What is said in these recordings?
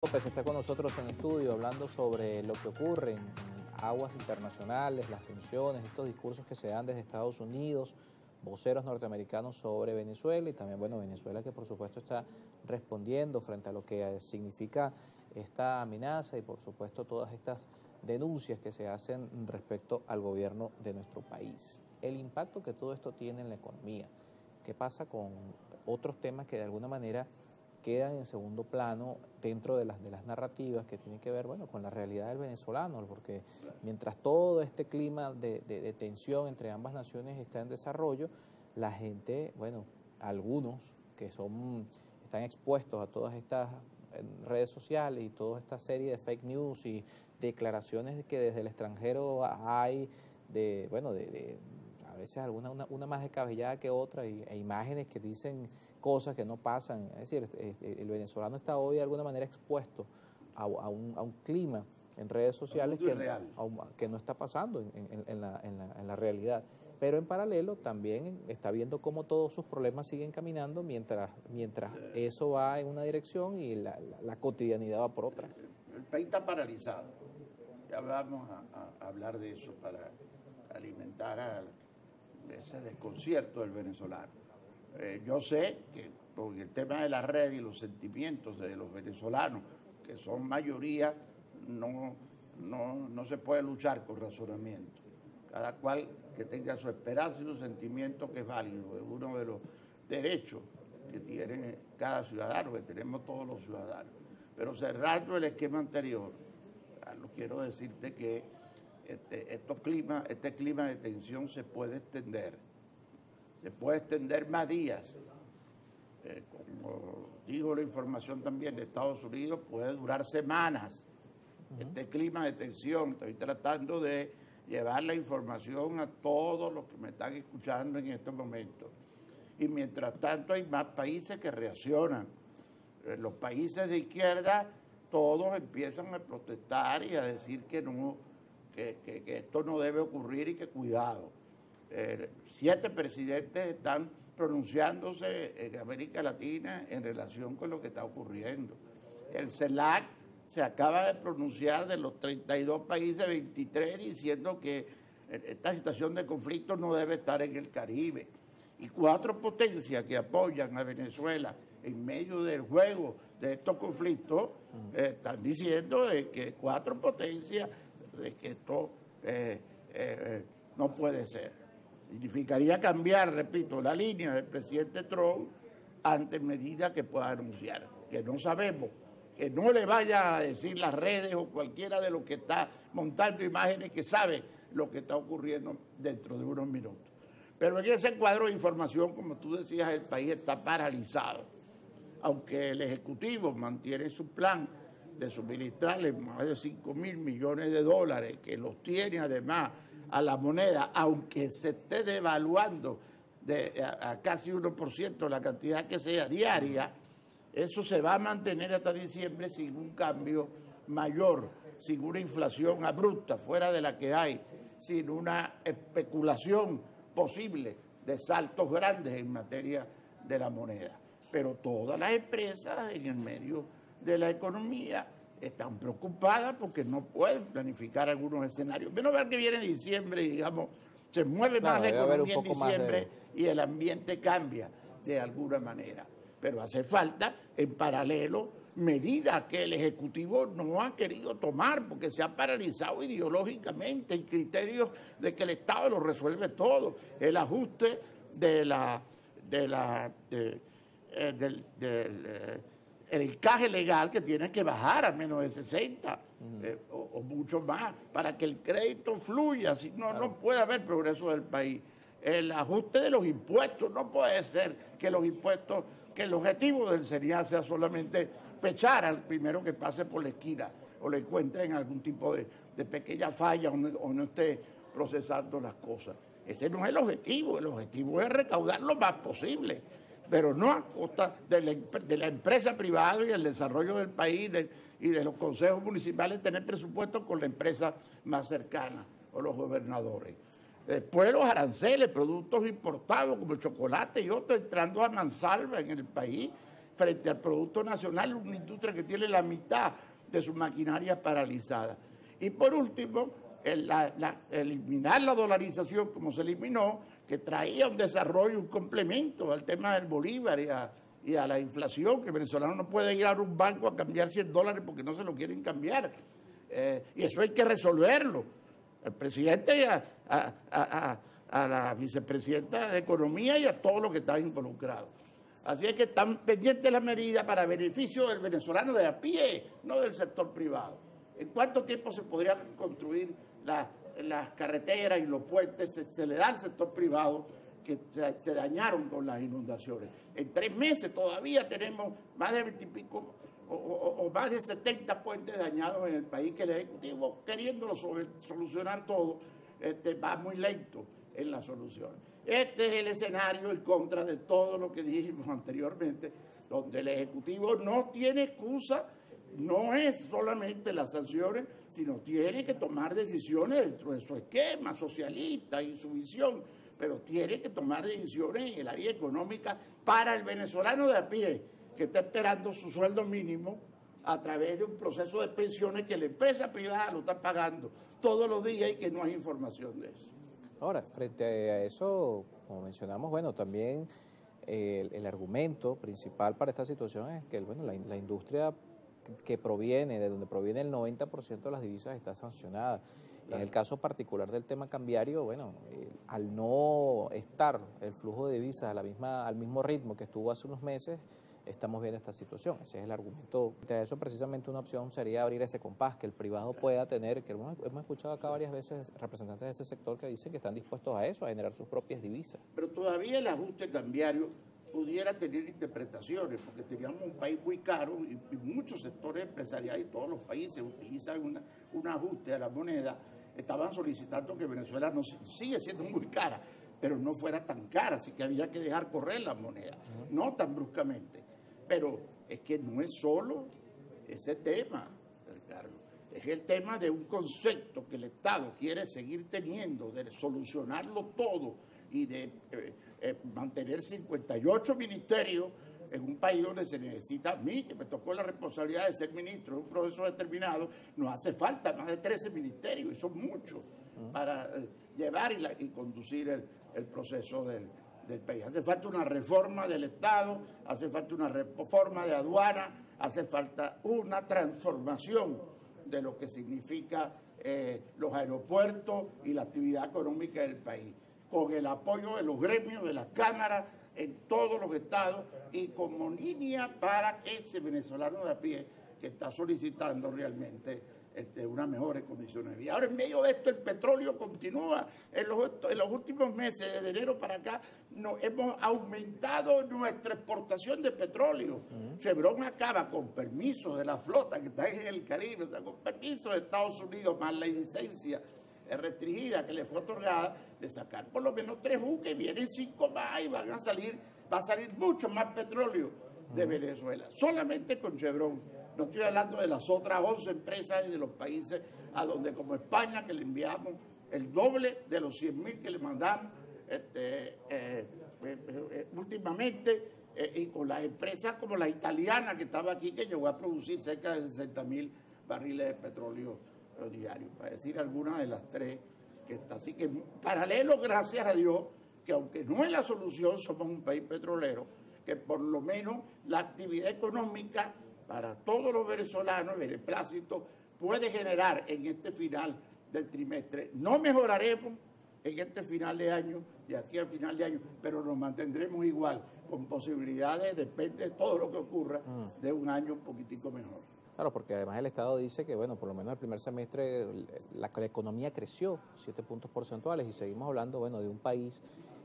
López está con nosotros en estudio hablando sobre lo que ocurre en aguas internacionales, las tensiones, estos discursos que se dan desde Estados Unidos, voceros norteamericanos sobre Venezuela y también, bueno, Venezuela que por supuesto está respondiendo frente a lo que significa esta amenaza y por supuesto todas estas denuncias que se hacen respecto al gobierno de nuestro país. El impacto que todo esto tiene en la economía, qué pasa con otros temas que de alguna manera quedan en segundo plano dentro de las narrativas que tienen que ver, bueno, con la realidad del venezolano, porque mientras todo este clima de tensión entre ambas naciones está en desarrollo, la gente, bueno, algunos que están expuestos a todas estas redes sociales y toda esta serie de fake news y declaraciones que desde el extranjero hay a veces una más descabellada que otra e imágenes que dicen cosas que no pasan. Es decir, el venezolano está hoy de alguna manera expuesto a un clima en redes sociales que no está pasando en la realidad. Pero en paralelo también está viendo cómo todos sus problemas siguen caminando mientras eso va en una dirección y la cotidianidad va por otra. El país está paralizado. Ya vamos a hablar de eso para alimentar ese desconcierto del venezolano. Yo sé que por el tema de la red y los sentimientos de los venezolanos, que son mayoría, no se puede luchar con razonamiento. Cada cual que tenga su esperanza y su sentimiento, que es válido, es uno de los derechos que tiene cada ciudadano, que tenemos todos los ciudadanos. Pero cerrando el esquema anterior, Carlos, quiero decirte que este clima de tensión se puede extender más días. Como dijo la información también de Estados Unidos, puede durar semanas. Este clima de tensión, estoy tratando de llevar la información a todos los que me están escuchando en estos momentos. Y mientras tanto hay más países que reaccionan. Los países de izquierda, todos empiezan a protestar y a decir que esto no debe ocurrir y que cuidado. 7 presidentes están pronunciándose en América Latina en relación con lo que está ocurriendo. El CELAC se acaba de pronunciar de los 32 países, 23 diciendo que esta situación de conflicto no debe estar en el Caribe. Y 4 potencias que apoyan a Venezuela en medio del juego de estos conflictos están diciendo que 4 potencias de que esto no puede ser. Significaría cambiar, repito, la línea del presidente Trump ante medidas que pueda anunciar, que no sabemos, que no le vaya a decir las redes o cualquiera de los que está montando imágenes que sabe lo que está ocurriendo dentro de unos minutos. Pero en ese cuadro de información, como tú decías, el país está paralizado. Aunque el Ejecutivo mantiene su plan de suministrarle más de 5.000 millones de dólares, que los tiene además a la moneda, aunque se esté devaluando a casi 1% la cantidad que sea diaria, eso se va a mantener hasta diciembre sin un cambio mayor, sin una inflación abrupta fuera de la que hay, sin una especulación posible de saltos grandes en materia de la moneda. Pero todas las empresas en el medio de la economía están preocupadas porque no pueden planificar algunos escenarios. Menos mal que viene diciembre y, digamos, se mueve más la economía en diciembre y el ambiente cambia de alguna manera. Pero hace falta, en paralelo, medidas que el Ejecutivo no ha querido tomar porque se ha paralizado ideológicamente en criterios de que el Estado lo resuelve todo. El ajuste del encaje legal, que tiene que bajar a menos de 60 o mucho más para que el crédito fluya, si no, no puede haber progreso del país. El ajuste de los impuestos, no puede ser que los impuestos, que el objetivo del CENIAL sea solamente pechar al primero que pase por la esquina o le encuentren algún tipo de pequeña falla o no esté procesando las cosas. Ese no es el objetivo es recaudar lo más posible, pero no a costa de la empresa privada y el desarrollo del país y de los consejos municipales, tener presupuesto con la empresa más cercana o los gobernadores. Después los aranceles, productos importados como el chocolate y otros entrando a mansalva en el país, frente al Producto Nacional, una industria que tiene la mitad de su maquinaria paralizada. Y por último, eliminar la dolarización como se eliminó, que traía un desarrollo, un complemento al tema del bolívar y a la inflación, que el venezolano no puede ir a un banco a cambiar $100 porque no se lo quieren cambiar. Y eso hay que resolverlo. El presidente y a la vicepresidenta de Economía y a todos los que están involucrados. Así es que están pendientes las medidas para beneficio del venezolano de a pie, no del sector privado. ¿En cuánto tiempo se podría construir las carreteras y los puentes? Se le da al sector privado que se dañaron con las inundaciones. En 3 meses todavía tenemos más de 20 y pico o más de 70 puentes dañados en el país, que el Ejecutivo, queriéndolo solucionar todo, va muy lento en la solución. Este es el escenario en contra de todo lo que dijimos anteriormente, donde el Ejecutivo no tiene excusa, no es solamente las sanciones, sino tiene que tomar decisiones dentro de su esquema socialista y su visión, pero tiene que tomar decisiones en el área económica para el venezolano de a pie, que está esperando su sueldo mínimo a través de un proceso de pensiones que la empresa privada lo está pagando todos los días y que no hay información de eso. Ahora, frente a eso, como mencionamos, bueno, también el argumento principal para esta situación es que bueno, la industria que proviene, de donde proviene el 90% de las divisas está sancionada. Claro. En el caso particular del tema cambiario, bueno, al no estar el flujo de divisas al mismo ritmo que estuvo hace unos meses, estamos viendo esta situación. Ese es el argumento. De eso precisamente una opción sería abrir ese compás, que el privado pueda tener, que hemos escuchado acá varias veces representantes de ese sector que dicen que están dispuestos a eso, a generar sus propias divisas. Pero todavía el ajuste cambiario pudiera tener interpretaciones, porque teníamos un país muy caro y muchos sectores empresariales y todos los países utilizan un ajuste a la moneda. Estaban solicitando que Venezuela sigue siendo muy cara, pero no fuera tan cara, así que había que dejar correr la moneda, no tan bruscamente. Pero es que no es solo ese tema, Carlos, es el tema de un concepto que el Estado quiere seguir teniendo, de solucionarlo todo y de mantener 58 ministerios en un país donde se necesita. A mí, que me tocó la responsabilidad de ser ministro de un proceso determinado, nos hace falta más de 13 ministerios, y son muchos, para llevar y conducir el proceso del país. Hace falta una reforma del Estado, hace falta una reforma de aduana, hace falta una transformación de lo que significa los aeropuertos y la actividad económica del país, con el apoyo de los gremios, de las cámaras, en todos los estados, y como línea para ese venezolano de a pie que está solicitando realmente unas mejores condiciones de vida. Ahora, en medio de esto, el petróleo continúa. En los últimos meses, desde enero para acá, hemos aumentado nuestra exportación de petróleo. Chevron acaba, con permiso de la flota que está en el Caribe, o sea, con permiso de Estados Unidos, más la licencia restringida que le fue otorgada, de sacar por lo menos 3 buques, vienen 5 más y va a salir mucho más petróleo de Venezuela, solamente con Chevron. No estoy hablando de las otras 11 empresas y de los países a donde, como España, que le enviamos el doble de los 100.000 que le mandamos últimamente, y con las empresas como la italiana que estaba aquí, que llegó a producir cerca de 60.000 barriles de petróleo diarios, para decir algunas de las 3 que está. Así que, paralelo, gracias a Dios, que aunque no es la solución, somos un país petrolero, que por lo menos la actividad económica para todos los venezolanos, el beneplácito, puede generar en este final del trimestre. No mejoraremos en este final de año, de aquí al final de año, pero nos mantendremos igual, con posibilidades, depende de todo lo que ocurra, de un año un poquitico mejor. Claro, porque además el Estado dice que, bueno, por lo menos el primer semestre la economía creció 7 puntos porcentuales, y seguimos hablando, bueno, de un país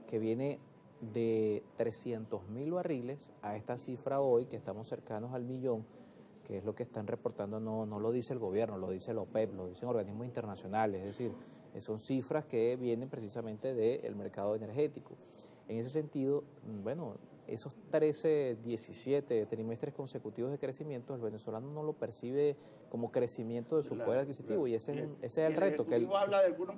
que viene de 300.000 barriles a esta cifra hoy, que estamos cercanos al 1.000.000, que es lo que están reportando, no lo dice el gobierno, lo dice la OPEP, lo dicen organismos internacionales, es decir, son cifras que vienen precisamente del mercado energético. En ese sentido, bueno, esos 13, 17 trimestres consecutivos de crecimiento, el venezolano no lo percibe como crecimiento de su poder adquisitivo, y ese es el reto. El Ejecutivo habla de algunos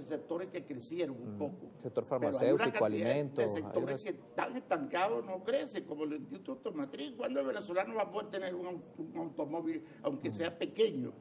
sectores que crecieron un poco. Sector Pero hay una farmacéutico, cantidad alimentos. de sectores que están estancados, no crecen, como el Instituto Automotriz. ¿Cuándo el venezolano va a poder tener un automóvil, aunque sea pequeño?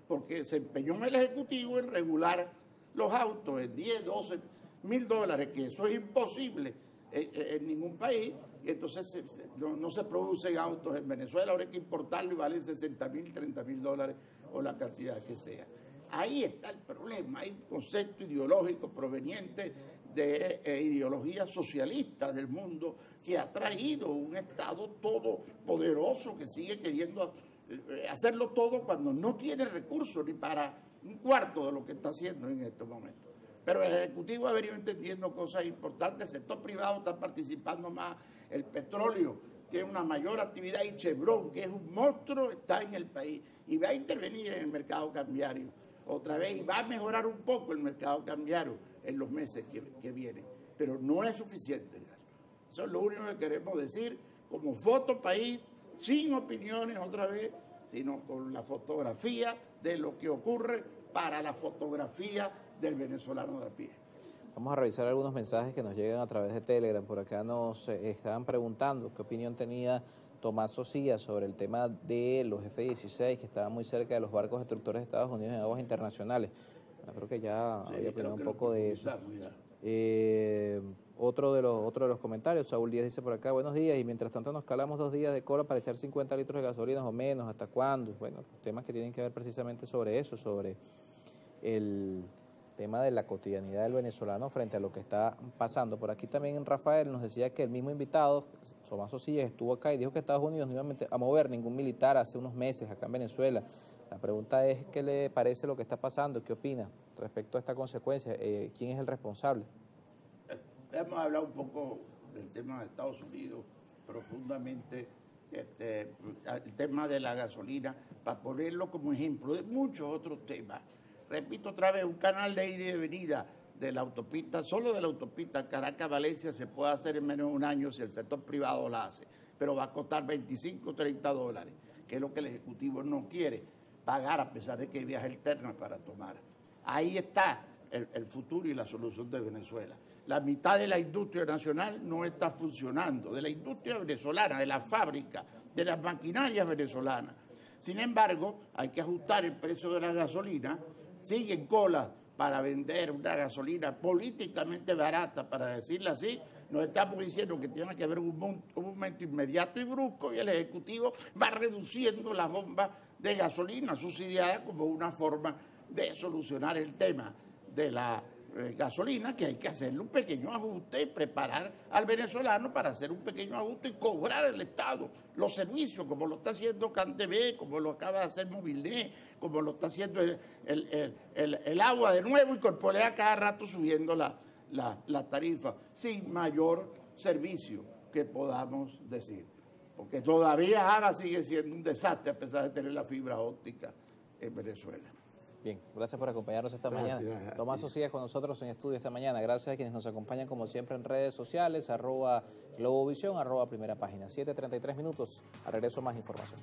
Porque se empeñó en el Ejecutivo en regular los autos en 10, 12 mil dólares, que eso es imposible en ningún país, y entonces no se producen autos en Venezuela, ahora hay que importarlo y valen 60 mil, 30 mil dólares o la cantidad que sea. Ahí está el problema, hay un concepto ideológico proveniente de ideologías socialistas del mundo que ha traído un Estado todopoderoso que sigue queriendo hacerlo todo cuando no tiene recursos ni para un cuarto de lo que está haciendo en estos momentos. Pero el Ejecutivo ha venido entendiendo cosas importantes, el sector privado está participando más, el petróleo tiene una mayor actividad y Chevron, que es un monstruo, está en el país y va a intervenir en el mercado cambiario otra vez y va a mejorar un poco el mercado cambiario en los meses que vienen. Pero no es suficiente. Eso es lo único que queremos decir como foto país, sin opiniones otra vez, sino con la fotografía de lo que ocurre para la fotografía del venezolano de a pie. Vamos a revisar algunos mensajes que nos llegan a través de Telegram. Por acá nos estaban preguntando qué opinión tenía Tomás Socía sobre el tema de los F-16 que estaban muy cerca de los barcos destructores de Estados Unidos en aguas internacionales. Creo que ya había opinado un poco de eso. Otro de los comentarios, Saúl Díaz dice por acá, buenos días, y mientras tanto nos calamos 2 días de cola para echar 50 litros de gasolina o menos, ¿hasta cuándo? Bueno, temas que tienen que ver precisamente sobre eso, sobre el tema de la cotidianidad del venezolano frente a lo que está pasando. Por aquí también Rafael nos decía que el mismo invitado, Tomás Socía, estuvo acá y dijo que Estados Unidos no iba a mover ningún militar hace unos meses acá en Venezuela. La pregunta es, ¿qué le parece lo que está pasando? ¿Qué opina respecto a esta consecuencia? ¿Quién es el responsable? Hemos hablado un poco del tema de Estados Unidos profundamente, el tema de la gasolina, para ponerlo como ejemplo de muchos otros temas. Repito otra vez, un canal de ida y venida de la autopista, solo de la autopista Caracas-Valencia se puede hacer en menos de un año si el sector privado la hace, pero va a costar 25 o 30 dólares, que es lo que el Ejecutivo no quiere pagar a pesar de que hay viajes alternas para tomar. Ahí está el futuro y la solución de Venezuela. La mitad de la industria nacional no está funcionando, de la industria venezolana, de la fábrica, de las maquinarias venezolanas. Sin embargo, hay que ajustar el precio de la gasolina, siguen colas para vender una gasolina políticamente barata, para decirlo así. Nos estamos diciendo que tiene que haber un momento inmediato y brusco y el Ejecutivo va reduciendo las bombas de gasolina subsidiada como una forma de solucionar el tema de la gasolina, que hay que hacerle un pequeño ajuste y preparar al venezolano para hacer un pequeño ajuste y cobrar al Estado los servicios, como lo está haciendo CanTV, como lo acaba de hacer Movilnet, como lo está haciendo el agua de nuevo y Corpolea cada rato subiendo la tarifa, sin mayor servicio que podamos decir. Porque todavía Java sigue siendo un desastre a pesar de tener la fibra óptica en Venezuela. Bien, gracias por acompañarnos esta mañana. Tomás Socía con nosotros en estudio esta mañana. Gracias a quienes nos acompañan como siempre en redes sociales, @Globovisión, @Primera Página. 7:33 minutos. Al regreso más información.